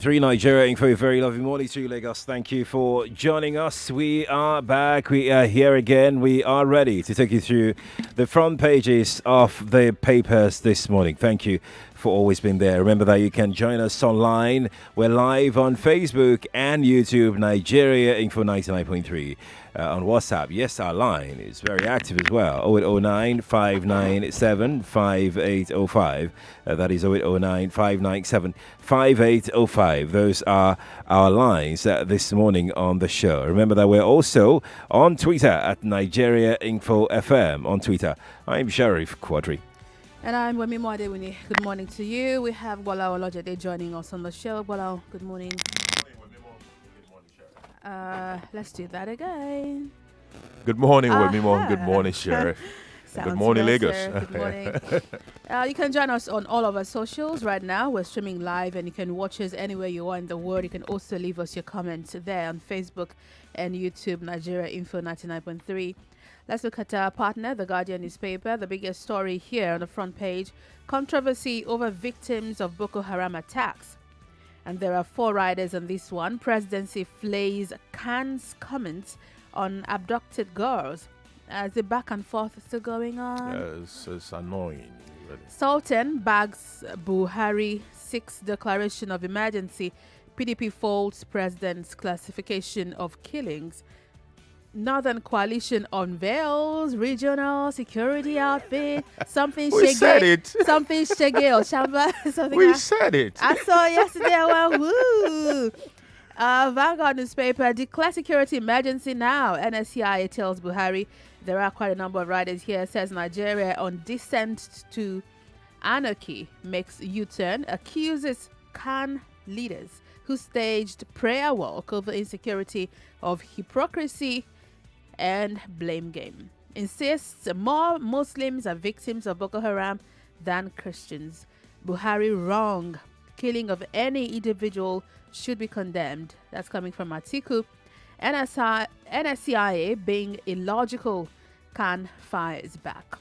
Three Nigeria for a very lovely morning to you, Lagos. Thank you for joining us. We are back. We are here again. We are ready to take you through the front pages of the papers this morning. Thank you for always being there. Remember that you can join us online. We're live on Facebook and YouTube, Nigeria Info 99.3. On WhatsApp, yes, our line is very active as well. 0809 597 5805. That is 0809 597 5805. Those are our lines this morning on the show. Remember that we're also on Twitter at Nigeria Info FM on Twitter. I'm Sheriff Quadry. And I'm Wemimo Adewuni. Good morning to you. We have Gbolahan Olejede joining us on the show. Gbolahan, good morning. Let's do that again. Good morning, Wemimo. Good morning, Sheriff. Good morning, Lagos. Good morning. You can join us on all of our socials right now. We're streaming live and you can watch us anywhere you are in the world. You can also leave us your comments there on Facebook and YouTube, Nigeria Info 99.3. Let's look at our partner, The Guardian newspaper. The biggest story here on the front page, controversy over victims of Boko Haram attacks. And there are 4 riders on this one. Presidency flays Khan's comments on abducted girls. Is the back and forth still going on? It's annoying. Really. Sultan bags Buhari 6 declaration of emergency. PDP folds president's classification of killings. Northern Coalition unveils regional security outfit. Something We said it. Something Shege or Shamba. Something We said it. I saw yesterday. I went, woo. Vanguard newspaper, declare security emergency now. NSCIA tells Buhari. There are quite a number of writers here. Says Nigeria on descent to anarchy makes U-turn. Accuses Khan leaders who staged prayer walk over insecurity of hypocrisy and blame game. Insists more Muslims are victims of Boko Haram than Christians. Buhari wrong. Killing of any individual should be condemned. That's coming from Atiku. NSCIA being illogical. Khan fires back.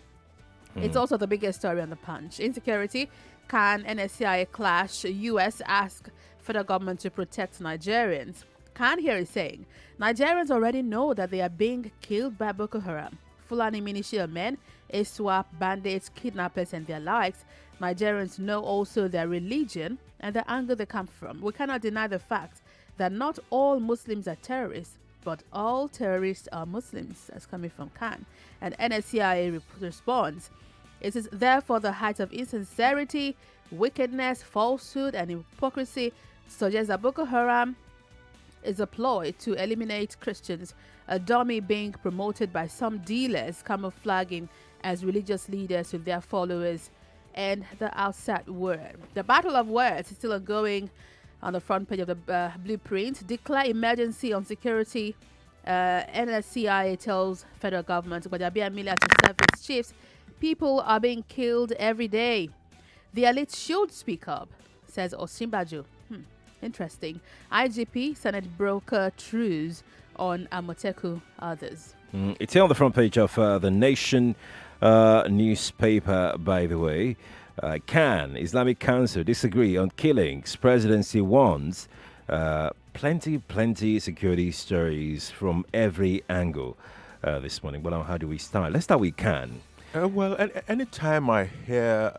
It's also the biggest story on the Punch. Insecurity. Khan NSCIA clash. US ask federal government to protect Nigerians. Khan here is saying Nigerians already know that they are being killed by Boko Haram. Fulani militia men, ISWAP, bandits, kidnappers, and their likes. Nigerians know also their religion and the angle they come from. We cannot deny the fact that not all Muslims are terrorists, but all terrorists are Muslims. That's coming from Khan. And NSCIA responds, it is therefore the height of insincerity, wickedness, falsehood, and hypocrisy suggests that Boko Haram is a ploy to eliminate Christians, a dummy being promoted by some dealers camouflaging as religious leaders with their followers, and the outside word. The battle of words is still ongoing on the front page of the blueprint. Declare emergency on security. NSCIA tells federal government, but there be a million to service chiefs. People are being killed every day. The elite should speak up, says Osinbajo. Interesting. IGP, Senate broker truce on Amoteku, others. It's here on the front page of the Nation newspaper, by the way. Can Islamic Council disagree on killings? Presidency warns. Plenty security stories from every angle this morning. Well, how do we start? Let's start with Can. Anytime I hear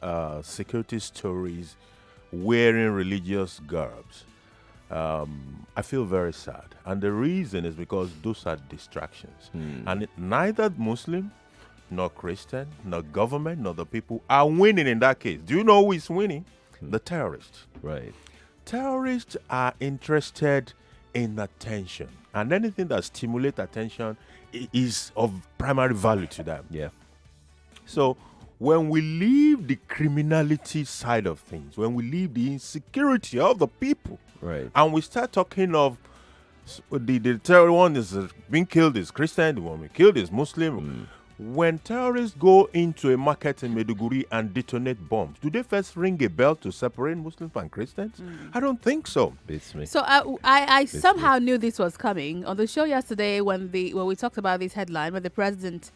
security stories wearing religious garbs, I feel very sad. And the reason is because those are distractions. And neither Muslim, nor Christian, nor government, nor the people are winning in that case. Do you know who is winning? The terrorists. Right. Terrorists are interested in attention. And anything that stimulates attention is of primary value to them. Yeah. So when we leave the criminality side of things, when we leave the insecurity of the people, right, and we start talking of the terror one is being killed is Christian, the one we killed is Muslim, When terrorists go into a market in Maiduguri and detonate bombs, do they first ring a bell to separate Muslims and Christians? I don't think so. Beats me. So I somehow knew this was coming on the show yesterday when we talked about this headline when the president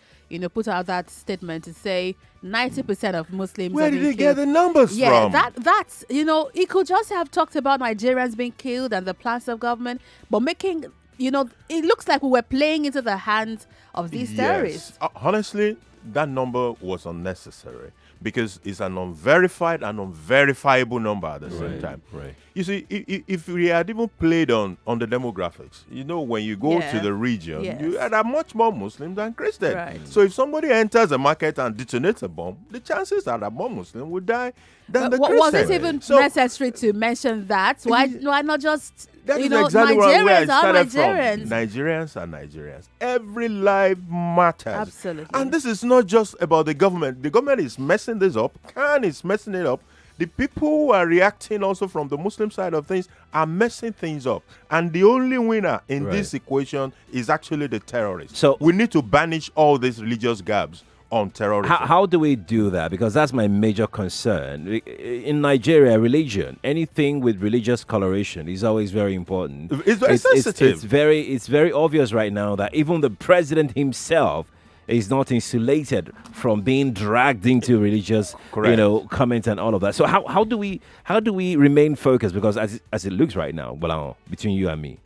put out that statement to say 90% of Muslims. Where are did being they get killed. the numbers Yeah, from? that's he could just have talked about Nigerians being killed and the plans of government, but making it looks like we were playing into the hands of these terrorists. Honestly, that number was unnecessary because it's an unverified and unverifiable number at the same time. Right. You see, if we had even played on the demographics, when you go to the region, Yes. you are much more Muslim than Christian. Right. So if somebody enters a market and detonates a bomb, the chances are that more Muslim would die than the Christian. Was it even So necessary to mention that? Why not just that is exactly where I Nigerians are started Nigerians? from. Nigerians are Nigerians. Every life matters. Absolutely. And this is not just about the government. The government is messing this up. Khan is messing it up. The people who are reacting also from the Muslim side of things are messing things up. And the only winner in this equation is actually the terrorists. So we need to banish all these religious gaps on terrorism. How do we do that? Because that's my major concern. In Nigeria, religion, anything with religious coloration is always very important. It's very sensitive. It's very obvious right now that even the president himself is not insulated from being dragged into religious, comments and all of that. So how do we remain focused? Because as it looks right now, Gbolahan, between you and me,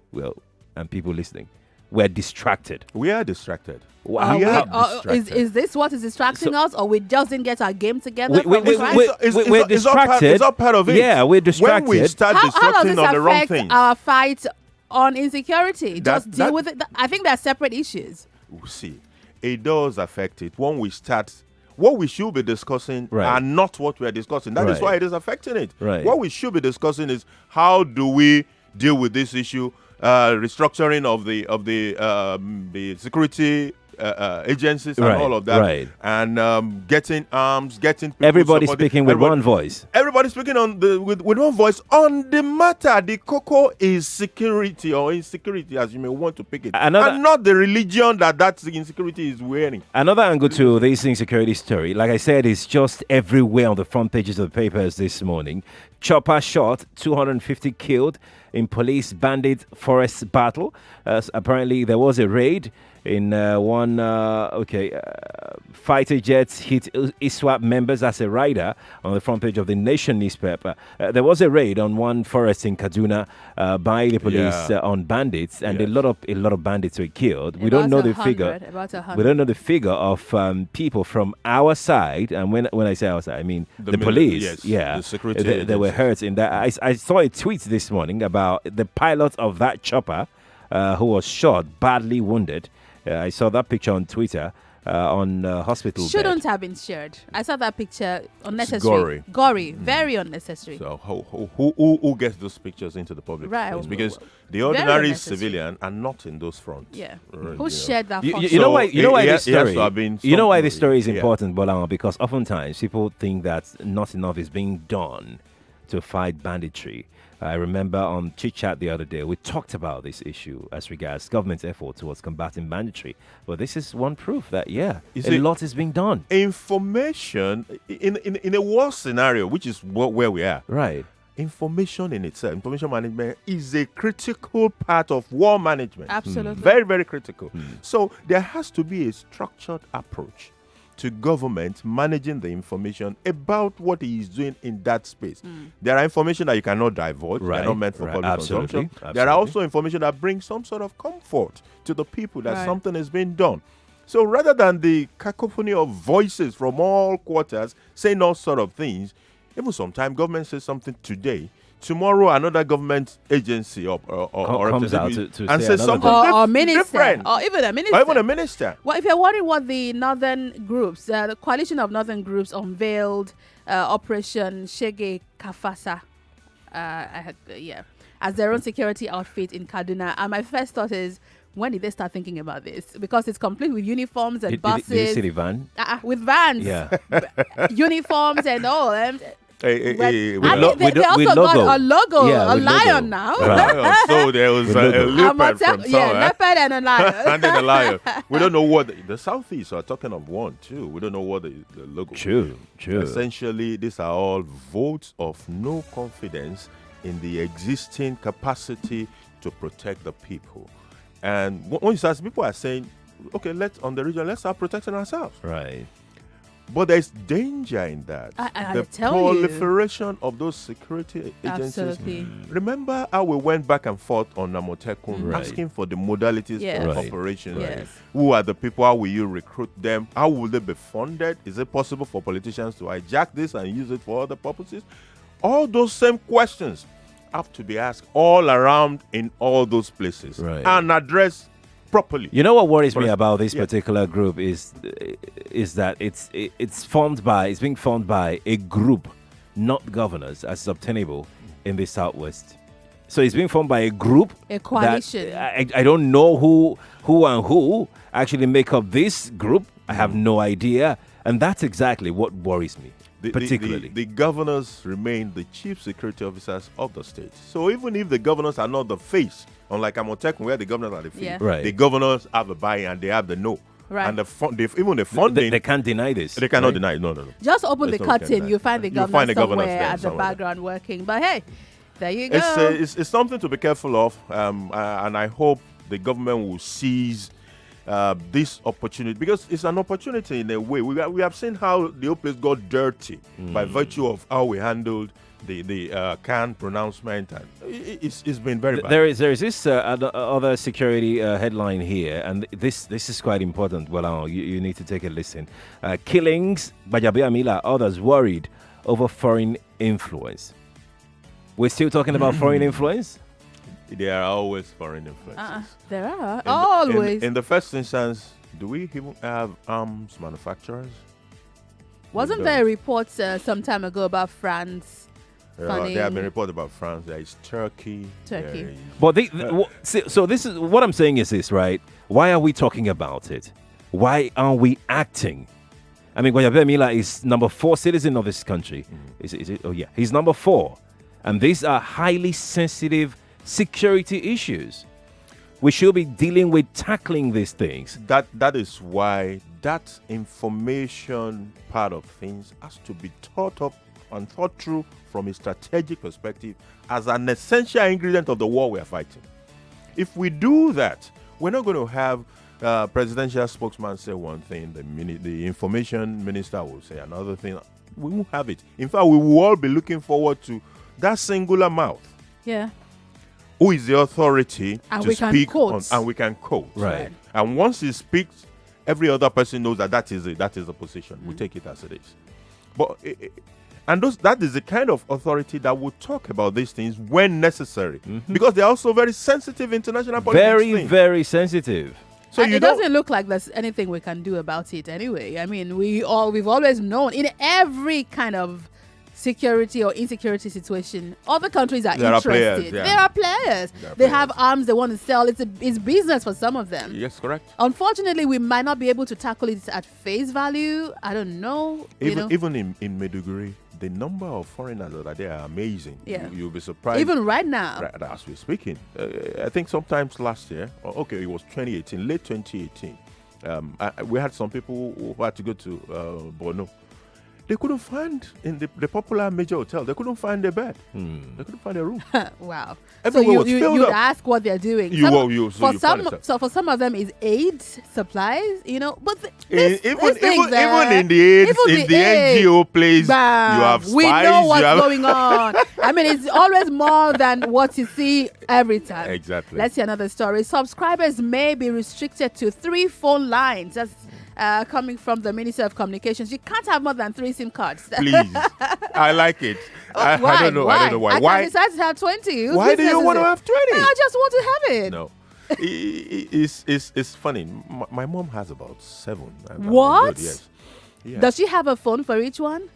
and people listening, we're distracted. We are distracted. Wow. Is this what is distracting us, or we just didn't get our game together? We're distracted. It's all part of it. Yeah, we're distracted. When we start How does distracting this on the wrong affect things. our fight on insecurity? Just deal that- with it. I think they're separate issues. See, it does affect it. When we start, what we should be discussing Right. are not what we're discussing. That is Right. why it is affecting it. Right. What we should be discussing is how do we deal with this issue, restructuring of the security agencies and all of that, right. and getting arms, getting people Everybody supporting- speaking with everybody- one voice. Everybody speaking with one voice on the matter. The cocoa is security or insecurity, as you may want to pick it, and not the religion that insecurity is wearing. Another angle to this insecurity story, like I said, is just everywhere on the front pages of the papers this morning. Chopper shot, 250 killed in police bandit forest battle. Apparently, there was a raid in fighter jets hit ISWAP members as a rider on the front page of the Nation newspaper. There was a raid on one forest in Kaduna by the police on bandits, and a lot of bandits were killed. We don't know the figure. We don't know the figure of people from our side, and when I say our side, I mean the police. The security. They were hurt in that. I saw a tweet this morning about the pilot of that chopper who was shot, badly wounded. I saw that picture on Twitter on hospital Shouldn't bed. have been shared. I saw that picture. Unnecessary. Gory. Very unnecessary. So who gets those pictures into the public Right. space? Because the ordinary unnecessary. civilian are not in those fronts. Yeah. Right, Who shared that? You function? know why? You know why this it has story? to have been You know why something- this story is yeah. important, Gbolahan? Because oftentimes people think that not enough is being done to fight banditry. I remember on Chit Chat the other day, we talked about this issue as regards government's effort towards combating banditry. But this is one proof that, a lot is being done. Information in a war scenario, which is where we are. Right. Information in itself, information management is a critical part of war management. Absolutely. Very, very critical. So there has to be a structured approach to government managing the information about what he is doing in that space. There are information that you cannot divulge. Right, They're not meant for right, public absolutely, consumption. There are also information that brings some sort of comfort to the people that something is being done. So rather than the cacophony of voices from all quarters saying all sort of things, even sometimes government says something today, tomorrow another government agency or comes out to and say says another something thing. or minister, different. or even a minister. Or even a minister. Well, if you're wondering what the northern groups, the coalition of northern groups unveiled Operation Shege Kafasa, as their own security outfit in Kaduna, and my first thought is, when did they start thinking about this? Because it's complete with uniforms and buses. Did you see the van? With vans, Yeah. uniforms and all. And Hey, They with also logo. got a logo, Yeah, a with lion logo. now. Lion. So there was a leopard from Yeah, somewhere. leopard and a lion. And then a lion. We don't know what the Southeast are talking of one too. We don't know what the logo. True. Essentially, these are all votes of no confidence in the existing capacity to protect the people. And when you start, people are saying, okay, let's start protecting ourselves. Right. But there's danger in that. I the tell you. proliferation of those security agencies. Absolutely. Remember how we went back and forth on Namotekun Right. asking for the modalities Yes. of Right. operations. Yes. Who are the people? How will you recruit them? How will they be funded? Is it possible for politicians to hijack this and use it for other purposes? All those same questions have to be asked all around in all those places Right. and addressed properly. You know what worries me But- about this yeah. particular group is that it's being formed by a group, not governors, as is obtainable in the Southwest. So it's being formed by a group, A coalition. that I don't know who actually make up this group. I have no idea, and that's exactly what worries me, particularly. The governors remain the chief security officers of the state. So even if the governors are not the face, unlike Amotekun, where the governors are the face, Yeah. Right. the governors have a buy and they have the no. Right. And even the funding, They can't deny this. they cannot right? deny it. No. Just open the There's no we can curtain, deny. you find the You'll governor find the governor somewhere there, at the somewhere there. background working. But hey, there you go. It's something to be careful of, and I hope the government will seize this opportunity, because it's an opportunity in a way. We have seen how the whole place got dirty by virtue of how we handled the can pronouncement, and it's been very bad. There is this other security headline here, and this is quite important. Well, you need to take a listen. Killings, Bajabe Amila, others worried over foreign influence. We're still talking about foreign influence? There are always foreign influences. There are. In Always. in the first instance, do we even have arms manufacturers? Wasn't we there don't. reports some time ago about France? There have been Funding. reports about France. There is Turkey. Turkey. there is- But so this is what I'm saying is this, right? Why are we talking about it? Why aren't we acting? I mean, Bajabe Amila is number 4 citizen of this country. Is it? Oh, yeah. He's number 4. And these are highly sensitive security issues. We should be dealing with tackling these things. That is why that information part of things has to be thought up and thought through from a strategic perspective as an essential ingredient of the war we are fighting. If we do that, we're not going to have presidential spokesman say one thing, the information minister will say another thing. We won't have it. In fact, we will all be looking forward to that singular mouth. Yeah. Who is the authority And to we can speak quote. on, and we can quote. Right. And once he speaks, every other person knows that is the position. We take it as it is. But that is the kind of authority that will talk about these things when necessary, because they're also very sensitive international politics. Very, things. very sensitive. So And you it don't. doesn't look like there's anything we can do about it anyway. I mean, we've always known in every kind of security or insecurity situation, other countries are There are interested. players, yeah. There are players. There are They have players. arms they want to sell. It's business for some of them. Yes, correct. Unfortunately, we might not be able to tackle it at face value. I don't know. Even in Maiduguri, the number of foreigners that are there are amazing. Yeah. You'll be surprised. Even right now. Right, as we're speaking, I think sometimes last year, it was 2018, late 2018. We had some people who had to go to Borno. They couldn't find in the popular major hotel. They couldn't find a bed. They couldn't find a room. Wow. Everywhere was so filled you up. ask what they're doing. You find it. So for some of them is aid supplies, but Even in the NGO place, you have spies. we know what's you have going on. I mean, it's always more than what you see every time. Exactly. Let's see another story. Subscribers may be restricted to 3 phone lines. That's coming from the Minister of Communications. You can't have more than 3 SIM cards. Please, I like it. I don't know. I don't know why. I Why? can decide to have 20. Whose Why do business you is want to it? have 20? I just want to have it. No. It's funny. My mom has about 7. What? Yes. Yeah. Does she have a phone for each one?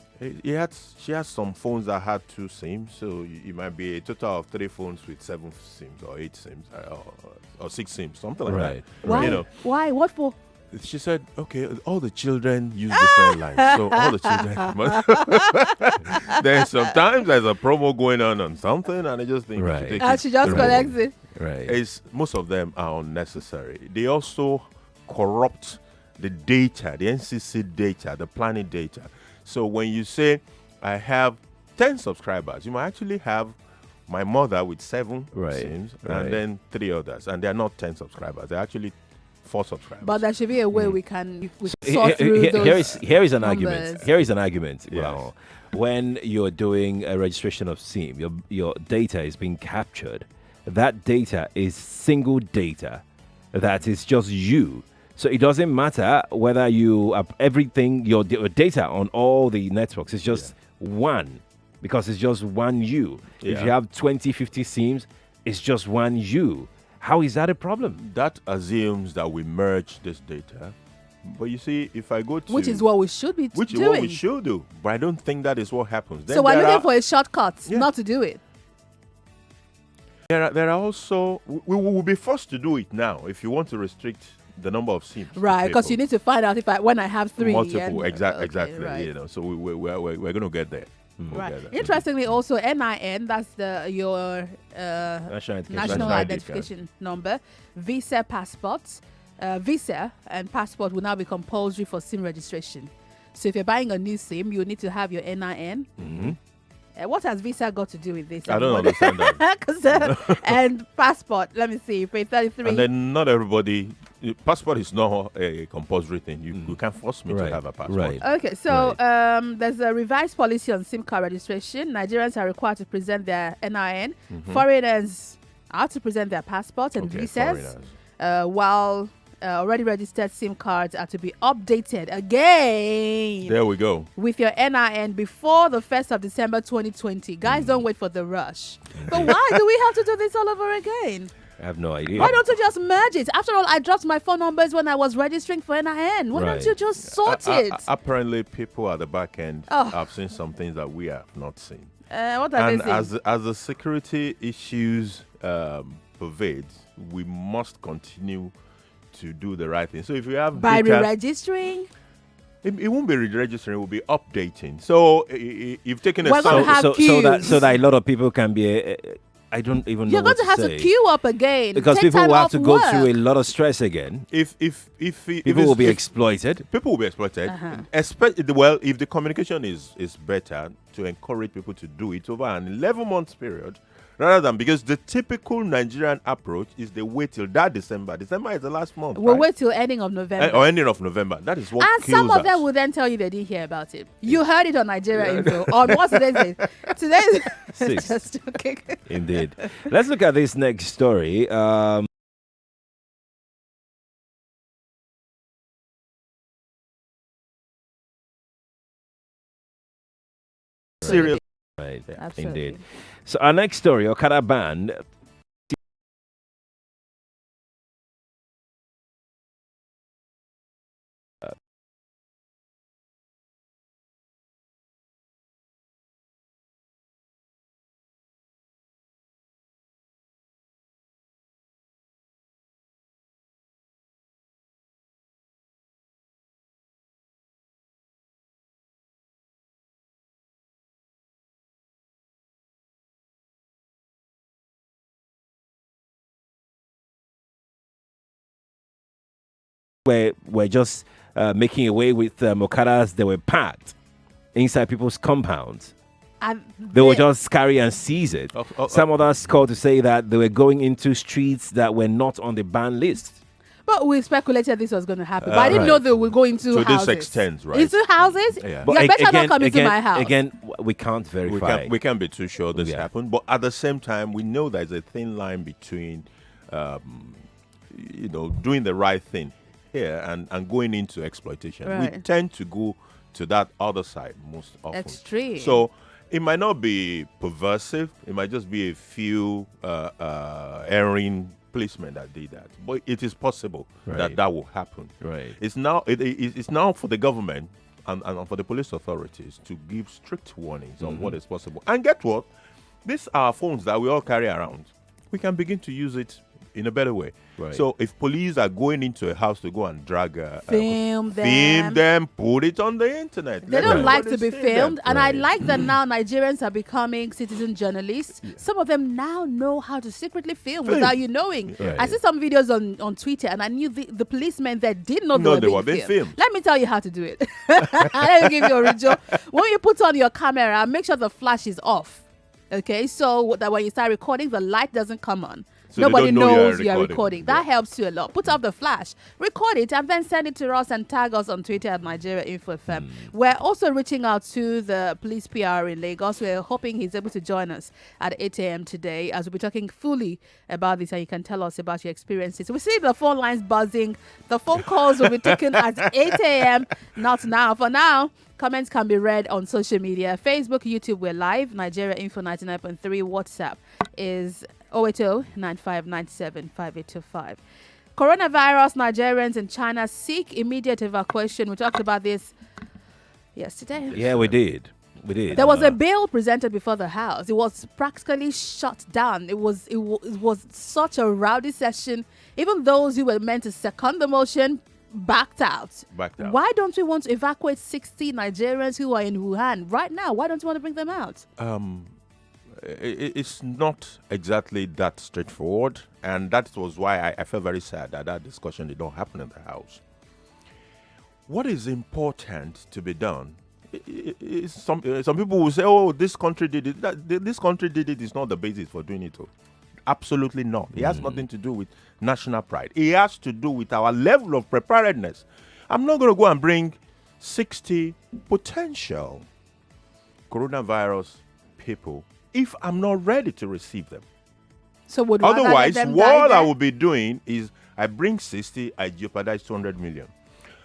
She has some phones that had 2 SIMs, so it might be a total of 3 phones with 7 SIMs or 8 SIMs or 6 SIMs, something like Right. that. Why? You know, Why? What for? She said, okay, all the children use different lines. So all the children. Then sometimes there's a promo going on something, and I just think Right. take And it she just to collects it. Right. Most of them are unnecessary. They also corrupt the data, the NCC data, the planning data. So when you say, I have 10 subscribers, you might actually have my mother with 7 SIMs and then 3 others. And they're not 10 subscribers. They're actually 4 subscribers. But there should be a way we can sort through those here is an numbers. argument. Here is an argument. Yes. Well, when you're doing a registration of SIM, your data is being captured. That data is single data. That is just you. So it doesn't matter whether you have everything, your data on all the networks is just one, because it's just one you. If you have 20, 50 SIMs, it's just one you. How is that a problem? That assumes that we merge this data. But you see, if I go to... Which is what we should be Which doing. is what we should do. But I don't think that is what happens. Then So we're there looking are- for a shortcut not to do it. There are also... We will be forced to do it now if you want to restrict the number of SIMs. Right, because you need to find out when I have 3. multiple, exactly. Right. You know, so we're going to get there. We'll Right. get there. Interestingly, also NIN, that's your national identification number, Visa passports, Visa and passport will now be compulsory for SIM registration. So if you're buying a new SIM, you need to have your NIN. What has Visa got to do with this? I don't understand that. And passport, let me see, you pay 33. And then not everybody... Passport is not a compulsory thing. You can't force me to have a passport. Right. Okay, so there's a revised policy on SIM card registration. Nigerians are required to present their NIN. Foreigners are to present their passports and visas, while already registered SIM cards are to be updated again. There we go. With your NIN before the 1st of December 2020. Guys, don't wait for the rush. But why do we have to do this all over again? I have no idea. Why don't you just merge it? After all, I dropped my phone numbers when I was registering for NIN. Why don't you just sort it? Apparently, people at the back end have seen some things that we have not seen. What are they saying? As the security issues pervades, we must continue to do the right thing. So if you have By data, re-registering? it won't be re-registering, it will be updating. So you've taken a We're gonna have queues. so that a lot of people can be... I don't even know You're going what to have say. to queue up again. Because Take people time will have off to go work. through a lot of stress again. If People will be exploited. People will be exploited. If the communication is better, to encourage people to do it over an 11-month period, rather than, because the typical Nigerian approach is they wait till that December. December is the last month. We'll right? wait till ending of November. Or ending of November. That is what And kills some of us. them will then tell you they didn't hear about it. You heard it on Nigeria Info. On what's today's date? Today's 6. just okay. Indeed. Let's look at this next story. Serious. Right. Absolutely. Indeed. So our next story, Okada ban. We're just making away with Okadas. They were packed inside people's compounds. And They will just carry and seize it. Some others called to say that they were going into streets that were not on the ban list. But we speculated this was going to happen. But I didn't know they would go into To houses. this extent, right? Into houses? Yeah. But You better not come into my house. Again, we can't verify. We can't be too sure this happened, but at the same time, we know there's a thin line between, doing the right thing here and going into exploitation. Right. We tend to go to that other side most often. Extreme. So it might not be perversive. It might just be a few erring policemen that did that, but it is possible that will happen. Right. It's now for the government and for the police authorities to give strict warnings on what is possible. And get what? These are phones that we all carry around. We can begin to use it in a better way. Right. So if police are going into a house to go and drag Film them. put it on the internet. They Let don't like everybody to be see them. filmed, and I Right. like that now Nigerians are becoming citizen journalists. Some of them now know how to secretly film without you knowing. Right. I see some videos on Twitter, and I knew the policemen that did not No, know they were being filmed. Let me tell you how to do it. Let me give you a ritual. When you put on your camera, make sure the flash is off. Okay, so that when you start recording, the light doesn't come on. So they Nobody don't know knows you're you are recording. recording. That helps you a lot. Put off the flash, record it, and then send it to us and tag us on Twitter at Nigeria Info FM. We're also reaching out to the police PR in Lagos. We're hoping he's able to join us at 8 a.m. today as we'll be talking fully about this, and you can tell us about your experiences. We see the phone lines buzzing. The phone calls will be taken at 8 a.m. Not now. For now, comments can be read on social media. Facebook, YouTube, we're live. Nigeria Info 99.3. WhatsApp is 080-9597-5825. Coronavirus, Nigerians in China seek immediate evacuation. We talked about this yesterday. Yeah, we did. We did. There was a bill presented before the House. It was practically shut down. It was such a rowdy session. Even those who were meant to second the motion backed out. Why don't we want to evacuate 60 Nigerians who are in Wuhan right now? Why don't you want to bring them out? It's not exactly that straightforward, and that was why I felt very sad that discussion did not happen in the House. What is important to be done is some people will say, "Oh, this country did it." This country did it is not the basis for doing it. Absolutely not. It has nothing to do with national pride. It has to do with our level of preparedness. I'm not going to go and bring 60 potential coronavirus people if I'm not ready to receive them. So would Otherwise, them what I will be doing is I bring 60, I jeopardize 200 million.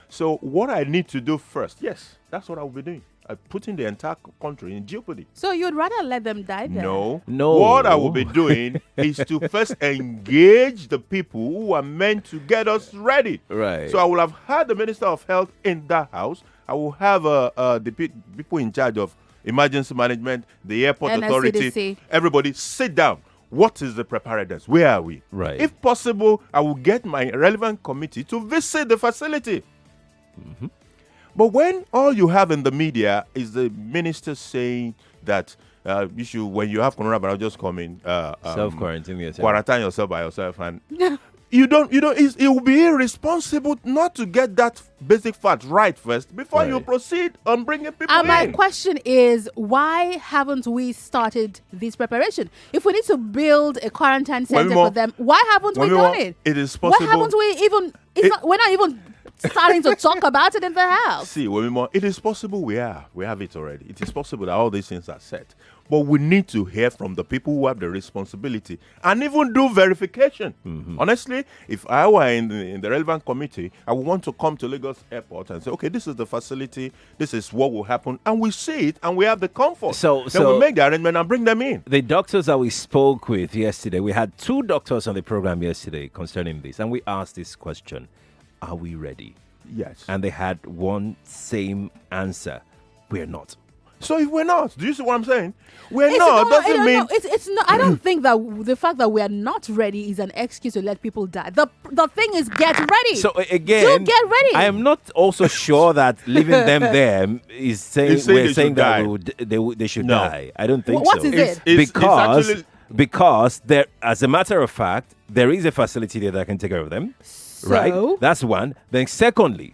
So what I need to do first, yes, that's what I will be doing. I'm putting the entire country in jeopardy. So you'd rather let them die there? No. No. What I will be doing is to first engage the people who are meant to get us ready. Right. So I will have had the Minister of Health in that house. I will have the people in charge of emergency management, the airport authority. NSCDC. Everybody sit down. What is the preparedness? Where are we? Right. If possible, I will get my relevant committee to visit the facility. But when all you have in the media is the minister saying that when you have coronavirus, just come in, Self-quarantine yourself. quarantine yourself by yourself, and it will be irresponsible not to get that basic fact right first before you Right. proceed on bringing people And my in. question is, why haven't we started this preparation? If we need to build a quarantine center Wemimo, for them, why haven't we Wemimo, done it? it is Why possible. haven't we even? We're not even starting to talk about it in the House. See, Wemimo, it is possible we have it already. It is possible that all these things are set. But we need to hear from the people who have the responsibility and even do verification. Honestly, if I were in the relevant committee, I would want to come to Lagos Airport and say, okay, this is the facility, this is what will happen, and we see it and we have the comfort. Then we make the arrangement and bring them in. The doctors that we spoke with yesterday, we had 2 doctors on the program yesterday concerning this, and we asked this question: are we ready? Yes. And they had one same answer: we're not. So if we're not, do you see what I'm saying? We're It's not. not- Doesn't I mean don't know. It's not. I don't think that the fact that we are not ready is an excuse to let people die. The thing is, get ready. So again, get ready. I am not also sure that leaving them there is saying It's saying we're they saying should that die. they should No. die. I don't think What so. is it? It's because actually- because there, as a matter of fact, there is a facility there that can take care of them. Right? That's one. Then secondly,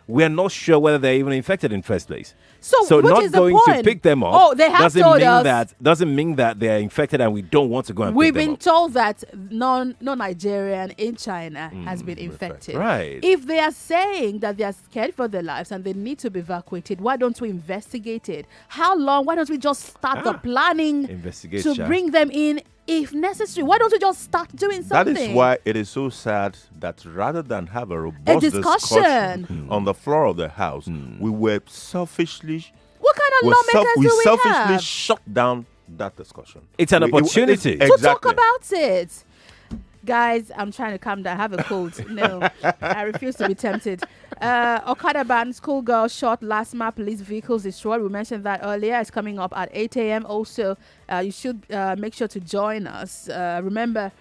we are not sure whether they're even infected in first place. So which not is the going to point? pick them up Oh, they have doesn't told mean us. doesn't mean that they are infected and we don't want to go and We've pick them been up. told that non-Nigerian in China has been infected. Right. If they are saying that they are scared for their lives and they need to be evacuated, why don't we investigate it? How long? Why don't we just start the planning Investigate, to Sha. bring them in if necessary? Why don't we just start doing that something? is why it is so sad that rather than have a robust discussion. on the floor of the House, we were selfishly What kind of lawmakers do we selfishly have? shut down that discussion. It's an opportunity. To talk Exactly. about it. Guys, I'm trying to calm down. I have a cold. No, I refuse to be tempted. Okada ban, schoolgirl shot, last mile police vehicles destroyed. We mentioned that earlier. It's coming up at 8 a.m. Also, you should make sure to join us. Remember,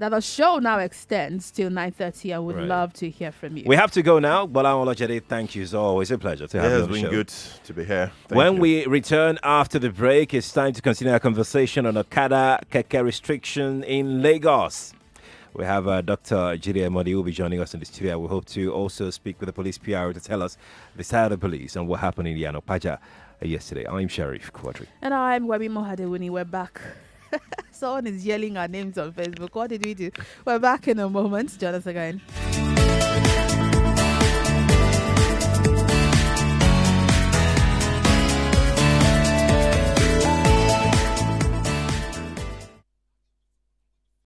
that the show now extends till 9:30. I would Right. love to hear from you. We have to go now. Gbolahan, Olejede, thank you. It's always a pleasure to have you It has on the been show. good to be here. Thank When you. we return after the break, it's time to continue our conversation on Okada Keke restriction in Lagos. We have Dr. Jide Emodi who will be joining us in the studio. We hope to also speak with the police PRO to tell us the side of the police and what happened in Yanopaja yesterday. I'm Sheriff Quadry. And I'm Wemimo Adewuni. We're back. Someone is yelling our names on Facebook. What did we do? We're back in a moment. Join us again.